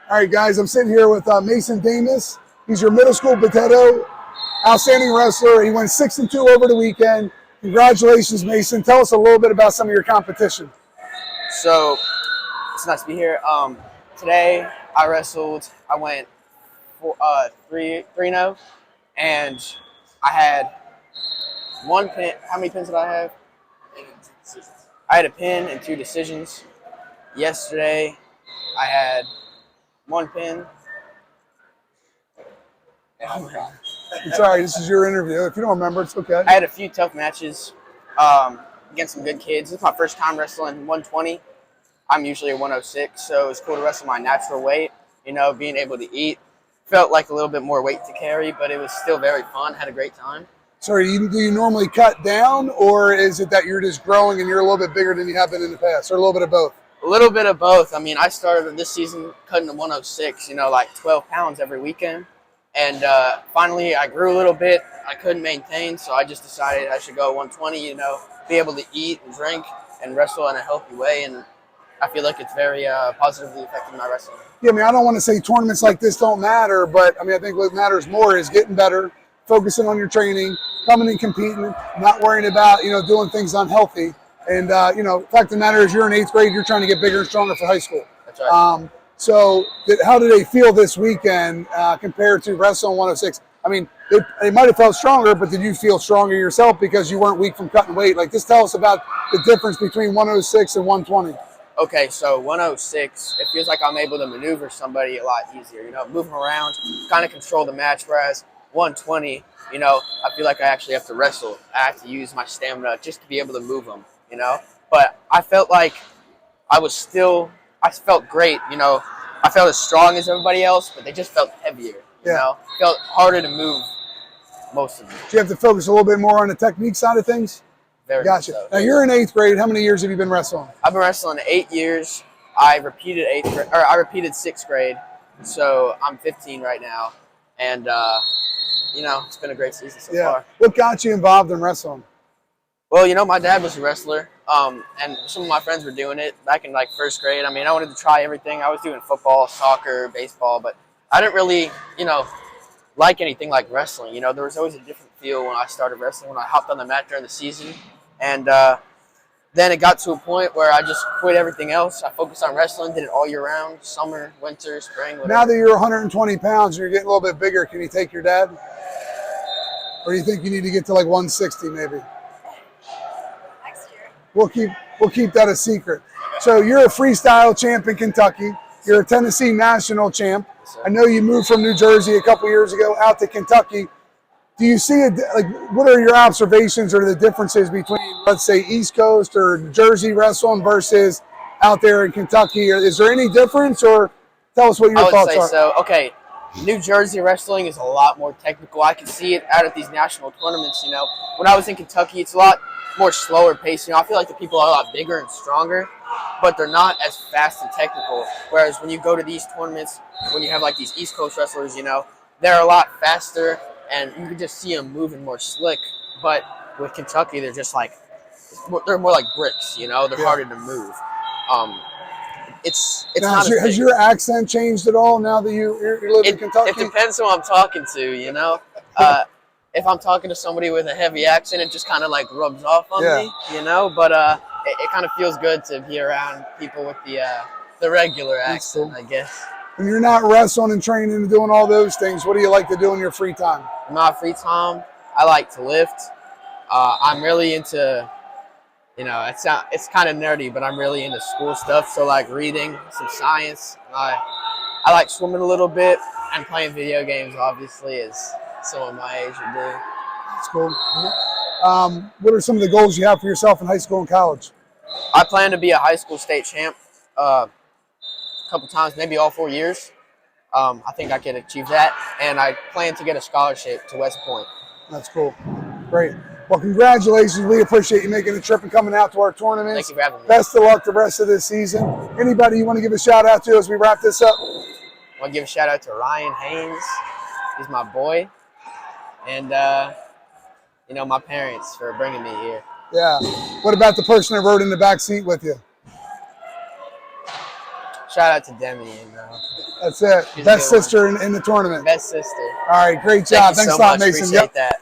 All right, guys, I'm sitting here with Mason Damis. He's your middle school Bitetto, outstanding wrestler. He went 6-2 over the weekend. Congratulations, Mason. Tell us a little bit about some of your competition. So it's nice to be here. Today I wrestled. I went 3-0, and I had one pin. How many pins did I have? I had a pin and 2 decisions. Yesterday I had 1 pin. Sorry, this is your interview. If you don't remember, it's okay. I had a few tough matches against some good kids. This is my first time wrestling 120. I'm usually a 106, so it's cool to wrestle my natural weight. You know, being able to eat. Felt like a little bit more weight to carry, but it was still very fun. Had a great time. Sorry, do you normally cut down, or is it that you're just growing and you're a little bit bigger than you have been in the past, or a little bit of both? A little bit of both. I mean, I started this season cutting to 106, like 12 pounds every weekend. And finally, I grew a little bit. I couldn't maintain, so I just decided I should go 120, be able to eat and drink and wrestle in a healthy way. And I feel like it's very positively affecting my wrestling. Yeah, I mean, I don't want to say tournaments like this don't matter, but I mean, I think what matters more is getting better, focusing on your training, coming and competing, not worrying about, doing things unhealthy. And, the fact of the matter is you're in 8th grade, you're trying to get bigger and stronger for high school. That's right. How did they feel this weekend compared to wrestling 106? I mean, they might have felt stronger, but did you feel stronger yourself because you weren't weak from cutting weight? Like, just tell us about the difference between 106 and 120. Okay, so 106, it feels like I'm able to maneuver somebody a lot easier, move them around, kind of control the match, whereas 120, I feel like I actually have to wrestle. I have to use my stamina just to be able to move them, But I felt like I felt great, I felt as strong as everybody else, but they just felt heavier, Felt harder to move, most of them. Do you have to focus a little bit more on the technique side of things? Very gotcha. So. Now you're in 8th grade. How many years have you been wrestling? I've been wrestling 8 years. I repeated 6th grade, so I'm 15 right now, and it's been a great season so far. What got you involved in wrestling? Well, my dad was a wrestler, and some of my friends were doing it back in like 1st grade. I mean, I wanted to try everything. I was doing football, soccer, baseball, but I didn't really, like anything like wrestling. There was always a different feel when I started wrestling, when I hopped on the mat during the season. And then it got to a point where I just quit everything else. I focused on wrestling, did it all year round, summer, winter, spring, whatever. Now that you're 120 pounds and you're getting a little bit bigger, can you take your dad? Or do you think you need to get to like 160 maybe? Next year. We'll keep that a secret. So you're a freestyle champ in Kentucky. You're a Tennessee national champ. Yes, I know you moved from New Jersey a couple years ago out to Kentucky. Do you see what are your observations or the differences between, let's say, East Coast or Jersey wrestling versus out there in Kentucky? Is there any difference, or tell us what your thoughts are? I would say so. Okay, New Jersey wrestling is a lot more technical. I can see it out at these national tournaments. When I was in Kentucky, it's a lot more slower pace. I feel like the people are a lot bigger and stronger, but they're not as fast and technical. Whereas when you go to these tournaments, when you have like these East Coast wrestlers, they're a lot faster. And you can just see them moving more slick. But with Kentucky, they're just they're more like bricks, They're harder to move. It's now, not has your accent changed at all now that you live in Kentucky? It depends who I'm talking to, If I'm talking to somebody with a heavy accent, it just kind of like rubs off on me, But it kind of feels good to be around people with the regular accent, I guess. When you're not wrestling and training and doing all those things, what do you like to do in your free time? In my free time, I like to lift. I'm really into, it's kind of nerdy, but I'm really into school stuff. So like reading, some science. I like swimming a little bit, and playing video games, obviously, as someone my age would do. That's cool. What are some of the goals you have for yourself in high school and college? I plan to be a high school state champ. Couple times, maybe all 4 years. I think I can achieve that, and I plan to get a scholarship to West Point. That's cool. Great. Well, congratulations. We appreciate you making the trip and coming out to our tournaments. Thank you for having me. Best of luck the rest of this season. Anybody you want to give a shout out to as we wrap this up? I want to give a shout out to Ryan Haynes. He's my boy. And, my parents for bringing me here. Yeah. What about the person that rode in the back seat with you? Shout out to Demi. That's it. She's a Best good one. sister in the tournament. Best sister. All right, great Thank job. you Thanks so a lot, much. Mason. Appreciate Yep. that.